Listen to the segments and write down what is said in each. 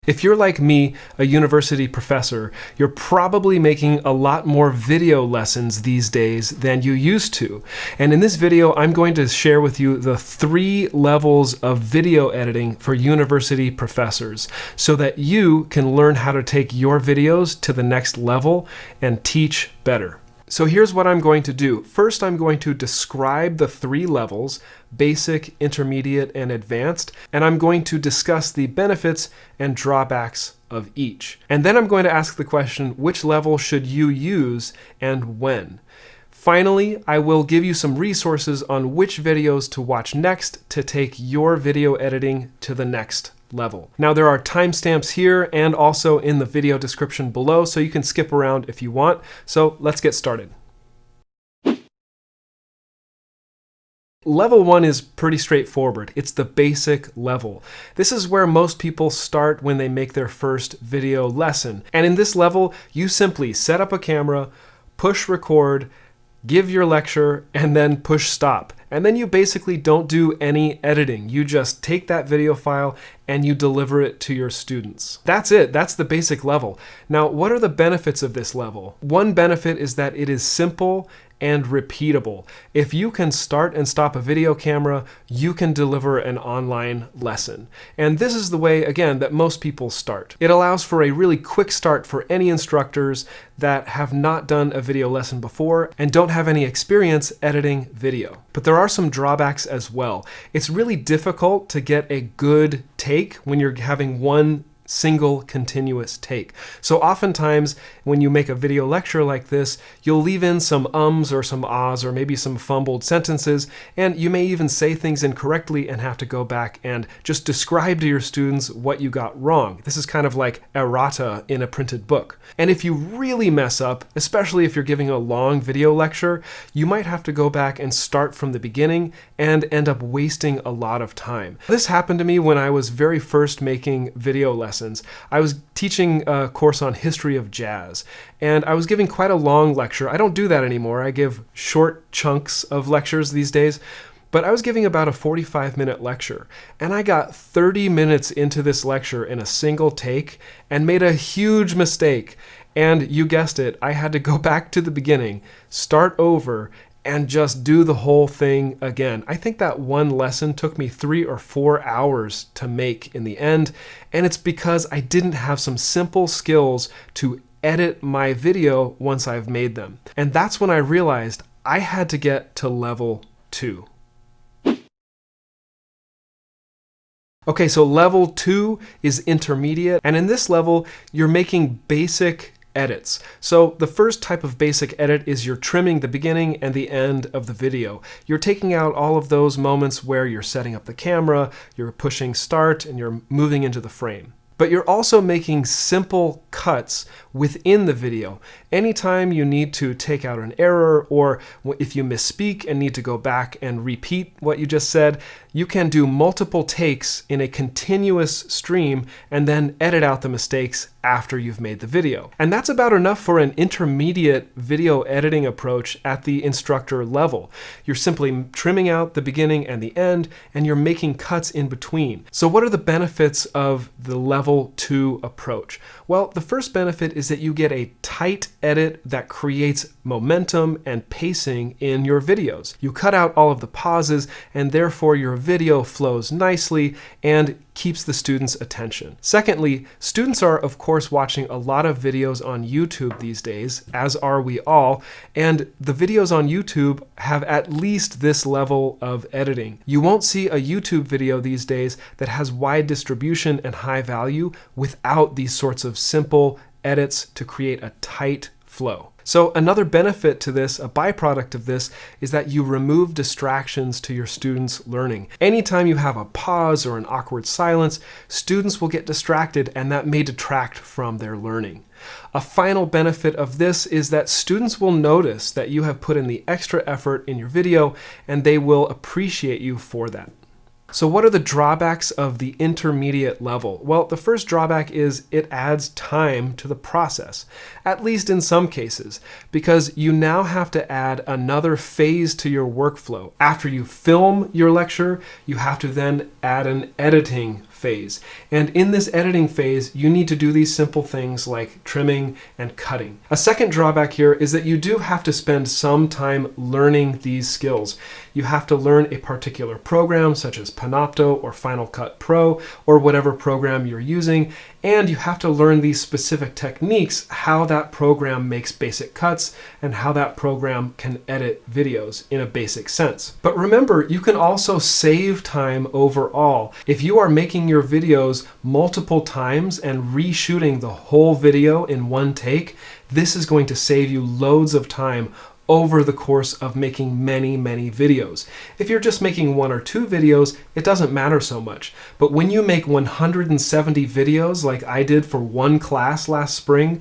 If you're like me, a university professor, you're probably making a lot more video lessons these days than you used to. And in this video, I'm going to share with you the 3 levels of video editing for university professors so that you can learn how to take your videos to the next level and teach better. So here's what I'm going to do. First, I'm going to describe the 3 levels, basic, intermediate, and advanced, and I'm going to discuss the benefits and drawbacks of each. And then I'm going to ask the question, which level should you use and when? Finally, I will give you some resources on which videos to watch next to take your video editing to the next level. Now, there are timestamps here and also in the video description below, so you can skip around if you want. So let's get started. Level 1 is pretty straightforward. It's the basic level. This is where most people start when they make their first video lesson. And in this level, you simply set up a camera, push record, give your lecture, and then push stop. And then you basically don't do any editing. You just take that video file and you deliver it to your students. That's it. That's the basic level. Now, what are the benefits of this level? One benefit is that it is simple and repeatable. If you can start and stop a video camera, you can deliver an online lesson. And this is the way, again, that most people start. It allows for a really quick start for any instructors that have not done a video lesson before and don't have any experience editing video. But there are some drawbacks as well. It's really difficult to get a good take when you're having one single continuous take. So oftentimes when you make a video lecture like this, you'll leave in some ums or some ahs or maybe some fumbled sentences, and you may even say things incorrectly and have to go back and just describe to your students what you got wrong. This is kind of like errata in a printed book. And if you really mess up, especially if you're giving a long video lecture, you might have to go back and start from the beginning and end up wasting a lot of time. This happened to me when I was very first making video lessons. I was teaching a course on history of jazz, and I was giving quite a long lecture. I don't do that anymore. I give short chunks of lectures these days, but I was giving about a 45-minute lecture, and I got 30 minutes into this lecture in a single take and made a huge mistake. And you guessed it, I had to go back to the beginning, start over, and just do the whole thing again. I think that one lesson took me 3 or 4 hours to make in the end, and it's because I didn't have some simple skills to edit my video once I've made them. And that's when I realized I had to get to level 2. Okay, so level 2 is intermediate, and in this level, you're making basic edits. So the first type of basic edit is you're trimming the beginning and the end of the video. You're taking out all of those moments where you're setting up the camera, you're pushing start, and you're moving into the frame. But you're also making simple cuts within the video. Anytime you need to take out an error, or if you misspeak and need to go back and repeat what you just said, you can do multiple takes in a continuous stream and then edit out the mistakes after you've made the video. And that's about enough for an intermediate video editing approach at the instructor level. You're simply trimming out the beginning and the end, and you're making cuts in between. So what are the benefits of the level 2 approach? Well, the first benefit is that you get a tight edit that creates momentum and pacing in your videos. You cut out all of the pauses, and therefore your video flows nicely and keeps the students' attention. Secondly, students are, of course, watching a lot of videos on YouTube these days, as are we all, and the videos on YouTube have at least this level of editing. You won't see a YouTube video these days that has wide distribution and high value without these sorts of simple edits to create a tight flow. So another benefit to this, a byproduct of this, is that you remove distractions to your students' learning. Anytime you have a pause or an awkward silence, students will get distracted, and that may detract from their learning. A final benefit of this is that students will notice that you have put in the extra effort in your video, and they will appreciate you for that. So what are the drawbacks of the intermediate level? Well, the first drawback is it adds time to the process, at least in some cases, because you now have to add another phase to your workflow. After you film your lecture, you have to then add an editing phase. And in this editing phase, you need to do these simple things like trimming and cutting. A second drawback here is that you do have to spend some time learning these skills. You have to learn a particular program such as PANOPTO or Final Cut Pro or whatever program you're using, and you have to learn these specific techniques, how that program makes basic cuts and how that program can edit videos in a basic sense. But remember, you can also save time overall. If you are making your videos multiple times and reshooting the whole video in one take, this is going to save you loads of time over the course of making many, many videos. If you're just making 1 or 2 videos, it doesn't matter so much. But when you make 170 videos like I did for one class last spring,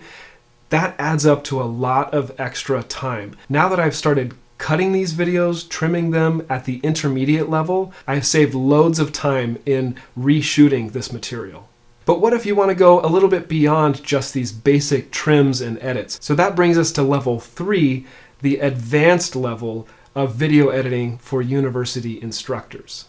that adds up to a lot of extra time. Now that I've started cutting these videos, trimming them at the intermediate level, I've saved loads of time in reshooting this material. But what if you want to go a little bit beyond just these basic trims and edits? So that brings us to level 3, the advanced level of video editing for university instructors.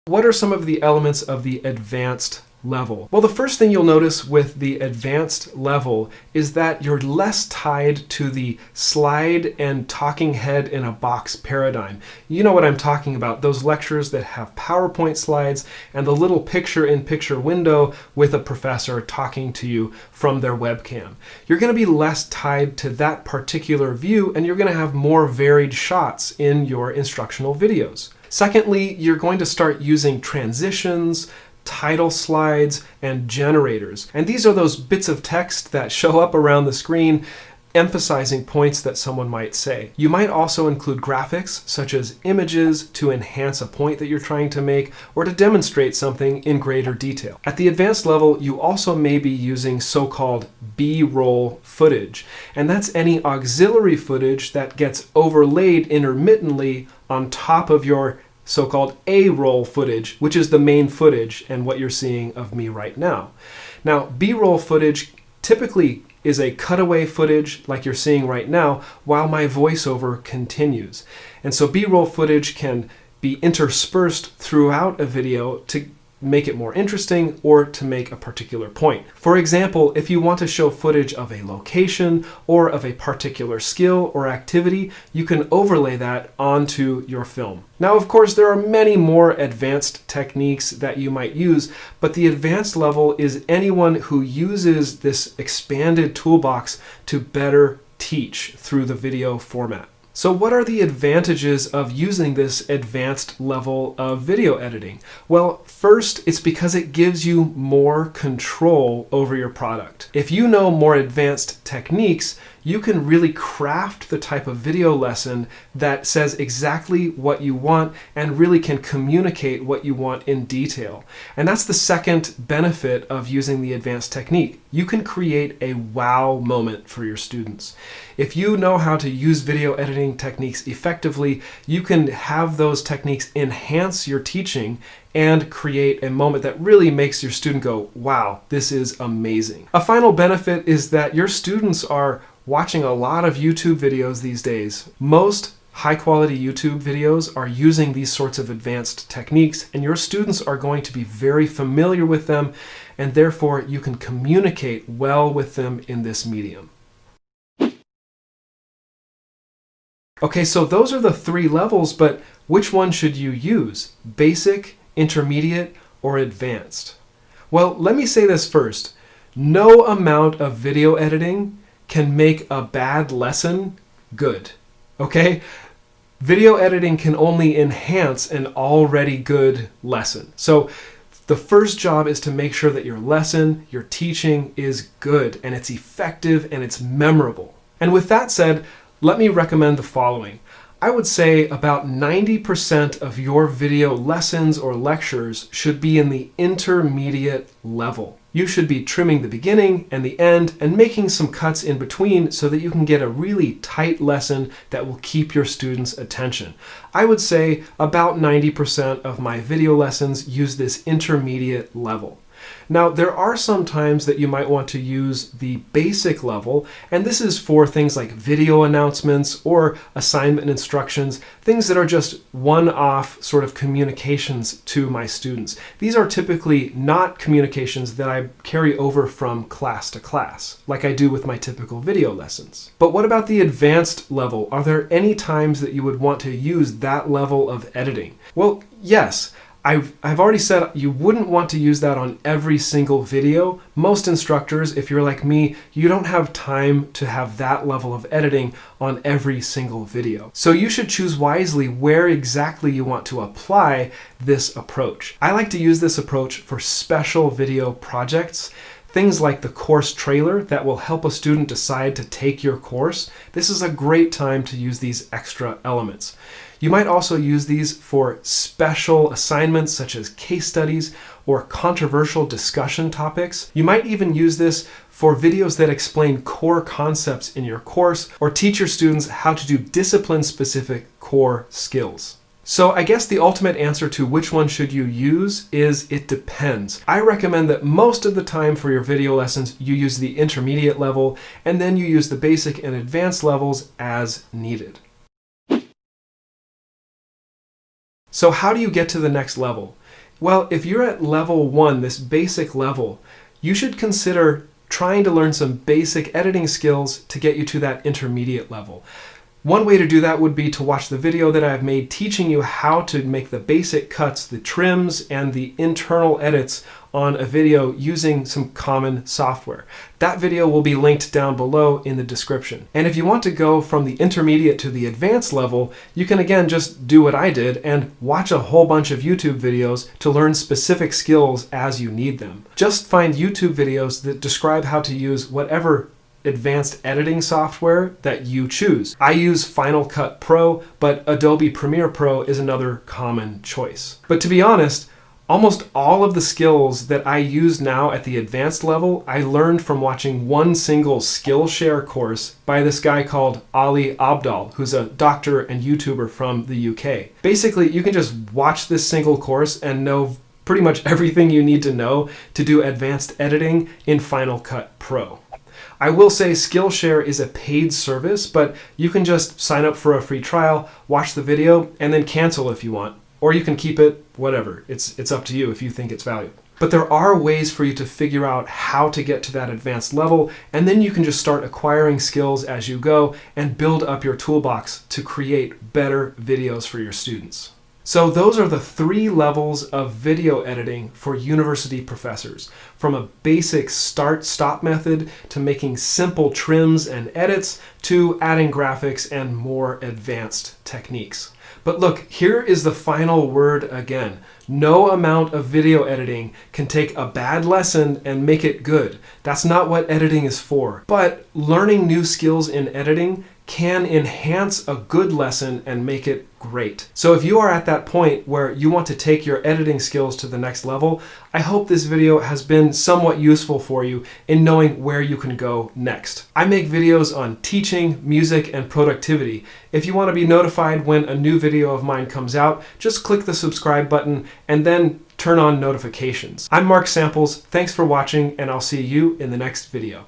What are some of the elements of the advanced level? Well, the first thing you'll notice with the advanced level is that you're less tied to the slide and talking head in a box paradigm. You know what I'm talking about, those lectures that have PowerPoint slides and the little picture-in-picture window with a professor talking to you from their webcam. You're going to be less tied to that particular view, and you're going to have more varied shots in your instructional videos. Secondly, you're going to start using transitions, title slides, and generators. And these are those bits of text that show up around the screen emphasizing points that someone might say. You might also include graphics such as images to enhance a point that you're trying to make or to demonstrate something in greater detail. At the advanced level, you also may be using so-called B-roll footage, and that's any auxiliary footage that gets overlaid intermittently on top of your so-called A-roll footage, which is the main footage and what you're seeing of me right now. Now, B-roll footage typically is a cutaway footage like you're seeing right now while my voiceover continues. And so B-roll footage can be interspersed throughout a video to make it more interesting or to make a particular point. For example, if you want to show footage of a location or of a particular skill or activity, you can overlay that onto your film. Now, of course, there are many more advanced techniques that you might use, but the advanced level is anyone who uses this expanded toolbox to better teach through the video format. So what are the advantages of using this advanced level of video editing? Well, first, it's because it gives you more control over your product. If you know more advanced techniques, you can really craft the type of video lesson that says exactly what you want and really can communicate what you want in detail. And that's the second benefit of using the advanced technique. You can create a wow moment for your students. If you know how to use video editing techniques effectively, you can have those techniques enhance your teaching and create a moment that really makes your student go, wow, this is amazing. A final benefit is that your students are watching a lot of YouTube videos these days. Most high-quality YouTube videos are using these sorts of advanced techniques, and your students are going to be very familiar with them, and therefore you can communicate well with them in this medium. Okay, so those are the 3 levels, but which one should you use? Basic, intermediate, or advanced? Well, let me say this first. No amount of video editing can make a bad lesson good, okay? Video editing can only enhance an already good lesson. So the first job is to make sure that your lesson, your teaching is good and it's effective and it's memorable. And with that said, let me recommend the following. I would say about 90% of your video lessons or lectures should be in the intermediate level. You should be trimming the beginning and the end and making some cuts in between so that you can get a really tight lesson that will keep your students' attention. I would say about 90% of my video lessons use this intermediate level. Now, there are some times that you might want to use the basic level, and this is for things like video announcements or assignment instructions, things that are just one-off sort of communications to my students. These are typically not communications that I carry over from class to class, like I do with my typical video lessons. But what about the advanced level? Are there any times that you would want to use that level of editing? Well, yes. I've already said you wouldn't want to use that on every single video. Most instructors, if you're like me, you don't have time to have that level of editing on every single video. So you should choose wisely where exactly you want to apply this approach. I like to use this approach for special video projects. Things like the course trailer that will help a student decide to take your course. This is a great time to use these extra elements. You might also use these for special assignments such as case studies or controversial discussion topics. You might even use this for videos that explain core concepts in your course or teach your students how to do discipline-specific core skills. So I guess the ultimate answer to which one should you use is it depends. I recommend that most of the time for your video lessons you use the intermediate level and then you use the basic and advanced levels as needed. So how do you get to the next level? Well, if you're at level 1, this basic level, you should consider trying to learn some basic editing skills to get you to that intermediate level. One way to do that would be to watch the video that I've made teaching you how to make the basic cuts, the trims, and the internal edits on a video using some common software. That video will be linked down below in the description. And if you want to go from the intermediate to the advanced level, you can again just do what I did and watch a whole bunch of YouTube videos to learn specific skills as you need them. Just find YouTube videos that describe how to use whatever advanced editing software that you choose. I use Final Cut Pro, but Adobe Premiere Pro is another common choice. But to be honest, almost all of the skills that I use now at the advanced level, I learned from watching one single Skillshare course by this guy called Ali Abdaal, who's a doctor and YouTuber from the UK. Basically, you can just watch this single course and know pretty much everything you need to know to do advanced editing in Final Cut Pro. I will say Skillshare is a paid service, but you can just sign up for a free trial, watch the video, and then cancel if you want. Or you can keep it, whatever. It's up to you if you think it's valuable. But there are ways for you to figure out how to get to that advanced level, and then you can just start acquiring skills as you go and build up your toolbox to create better videos for your students. So those are the 3 levels of video editing for university professors, from a basic start-stop method to making simple trims and edits to adding graphics and more advanced techniques. But look, here is the final word again. No amount of video editing can take a bad lesson and make it good. That's not what editing is for. But learning new skills in editing can enhance a good lesson and make it great. So if you are at that point where you want to take your editing skills to the next level, I hope this video has been somewhat useful for you in knowing where you can go next. I make videos on teaching, music, and productivity. If you want to be notified when a new video of mine comes out, just click the subscribe button and then turn on notifications. I'm Mark Samples, thanks for watching, and I'll see you in the next video.